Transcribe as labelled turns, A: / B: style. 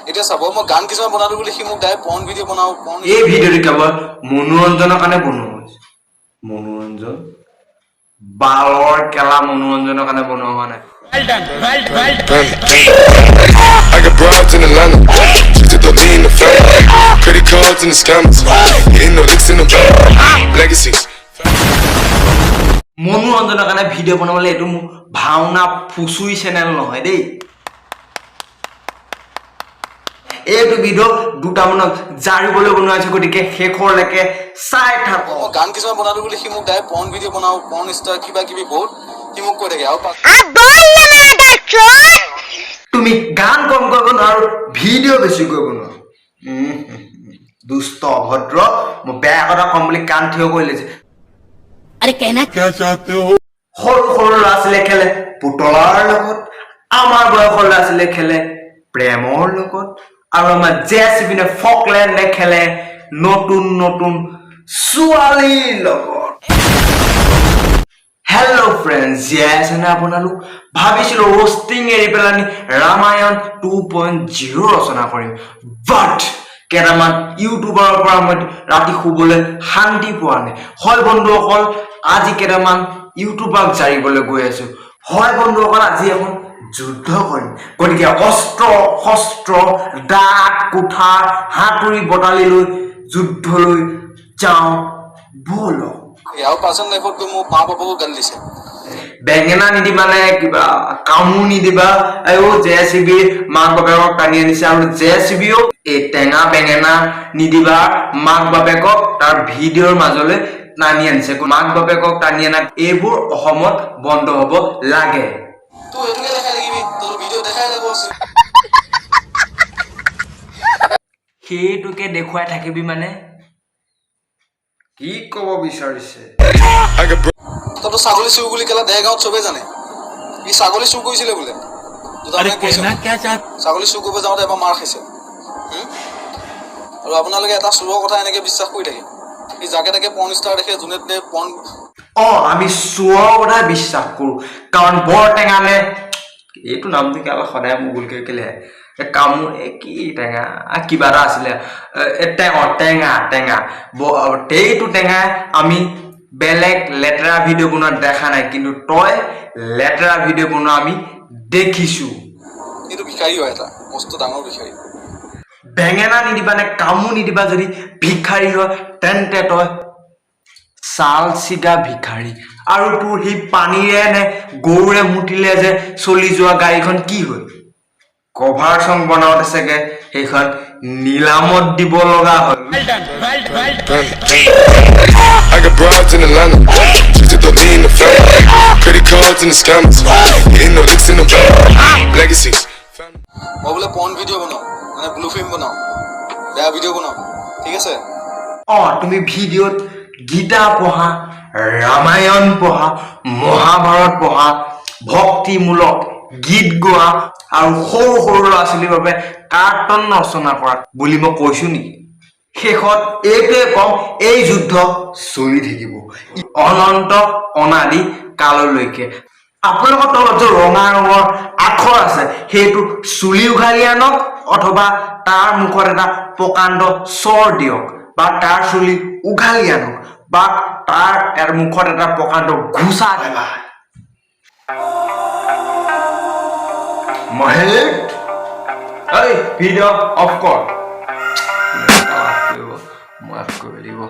A: এতিয়া চাব মই গান কিছুমান বনালো বুলি সি মোক ডাইৰেক্ট পৰ্ন ভিডিঅ' বনাও পৰ্ন
B: এই ভিডিঅ'টো কেৱল মনোৰঞ্জনৰ কাৰণে বনোৱা হৈছে মনোৰঞ্জন বালৰ কেলা মনোৰঞ্জনৰ কাৰণে বনোৱা হোৱা নাই
C: Well done.
D: I got broads in Atlanta, just to throw me in the family. Credit cards and the scammers, hitting no licks in the bank. Legacies.
B: মনোৰঞ্জনৰ কাৰণে ভিডিঅ' বনাবলৈ এইটো মোৰ ভাওনা ফুচুই চেনেল নহয় দেই এইটো ভিডিঅ' দুটামানক জাৰিবলৈ বনোৱা হৈছে গতিকে শেষৰলৈকে চাই থাকক
A: মই গান কিছুমান বনালো বুলি সি মোক ডাইৰেক্ট পৰ্ন ভিডিঅ' বনাও পৰ্ন ষ্টাৰ কিবা কিবি বহুত সি মোক কৈ থাকে আৰু
B: তুমি গান কম কৰিব নোৱাৰো ভিডিঅ' বেছি কৰিব নোৱাৰো দুষ্ট অভদ্ৰ মই বেয়া কথা কম বুলি কাণ থিয় কৰি লৈছে
C: अरे कहना क्या चाहते हो
B: সৰু সৰু ল'ৰা ছোৱালীয়ে খেলে পুতলাৰ লগত আমাৰ বয়সৰ ল'ৰা ছোৱালীয়ে খেলে প্ৰেমৰ লগত আৰু আমাৰ JSB ফকলেণ্ডে খেলে নতুন নতুন ছোৱালীৰ লগত হেল্ল' ফ্ৰেণ্ডছ JSB আপোনালোক ভাবিছিলো ৰোষ্টিং এৰি পেলানি ৰামায়ণ 2.0 ৰচনা কৰিম বাট কেইটামান ইউটিউবাৰৰ পৰা মই ৰাতি শুবলৈ শান্তি পোৱা নাই হয় বন্ধুসকল আজি কেইটামান ইউটিউবাক জাৰিবলৈ গৈ আছো হয় বন্ধুসকল আজি এখন যুদ্ধ কৰিম গতিকে অস্ত্ৰ শস্ত্ৰ দাগ কুঠাৰ হাতুৰি বটালি লৈ যুদ্ধলৈ যাওঁ বলক
A: ইয়াৰ পাৰ্চন লাইফত গৈ মোৰ মা বাবাকো গালি দিছে
B: বেঙেনা নিদিবা নে কিবা কামু নিদিবা আয়ো JSB মাক বাপেকক টানি আনিছে আৰু JSBও এই টেঙা বেঙেনা নিদিবা মাক বাপেকক তাৰ ভিডিঅ'ৰ মাজলৈ টানি আনিছে মাক বাপেকক টানি আনা এইবোৰ অসমত বন্ধ হ'ব লাগে
A: তো এটোকে দেখাই লাগিবি তোৰ ভিডিঅ' দেখাই লাগিব
B: সেইটোকে দেখুৱাই থাকিবি মানে কি ক'ব বিচাৰিছে
A: তইতো ছাগলী চুৰ বুলি ক'লে দেৰগাঁৱত চবেই জানে ই ছাগলী চুৰ কৰিছিলে বোলে
C: अरे कहना क्या चाहते
A: ছাগলী চুৰ কৰিব যাওঁতে এবাৰ মাৰ খাইছে আৰু আপোনালোকে এটা চুৰৰ কথা এনেকে বিশ্বাস কৰি থাকে ই যাকে তাকে পৰ্ন ষ্টাৰ দেখে যোনে তোনে পৰ্ন
B: আমি চুৰৰ কথা বিশ্বাস কৰো কাৰণ বৰ টেঙালে এইটো নামটো কেলা সদায় মুগুলকে কেলে কামু কি টেঙা কিবা এটা আছিলে টেঙা এইটো টেঙা আমি বেলেগ লেতেৰা ভিডিঅ' বনোৱা দেখা নাই কিন্তু তই লেতেৰা ভিডিঅ' বনোৱা আমি দেখিছো
A: এইটো ভিখাৰী হয় এটা মস্ত ডাঙৰ ভিখাৰী
B: বেঙেনা নিদিবা নে কামু নিদিবা যদি ভিখাৰী হয় তেন্তে তই চাল চিগা ভিখাৰী আৰু তোৰ সি পানীৰে নে গৰুৰে মুতিলে যে চলি যোৱা গাড়ীখন কি হ'ল কভাৰ সং বনাওতে চাগে সেইখন নিলামত দিব লগা হ'ল
D: I got broads in Atlanta, just to throw me in the family. Credit cards and the scammers, hitting no licks in the bank. Legacies.
A: মই বোলে পৰ্ন ভিডিঅ' বনাওঁ মানে ব্লু ফিল্ম বনাওঁ বেয়া ভিডিঅ' বনাওঁ ঠিক আছে
B: তুমি ভিডিঅ'ত গীতা পঢ়া ৰামায়ণ পঢ়া মহাভাৰত পঢ়া ভক্তিমূলক গীত গোৱা আৰু সৰু সৰু ল'ৰা ছোৱালীৰ বাবে কাৰ্টুন ৰচনা কৰা বুলি মই কৈছো নেকি শেষত এইটোৱে কম এই যুদ্ধ চলি থাকিব অনন্ত অনাদি কাললৈকে আপোনালোকৰ তলত যে ৰঙা ৰঙৰ আখৰ আছে সেইটো চুলি উঘালি আনক অথবা তাৰ মুখত এটা প্ৰকাণ্ড চৰ দিয়ক বা তাৰ চুলি উঘালি আনক বা তাৰ মুখত এটা প্ৰকাণ্ড ঘুচা দিবা মহেশ ভিডিঅ' অফ কৰ মই কৰিব লাগিব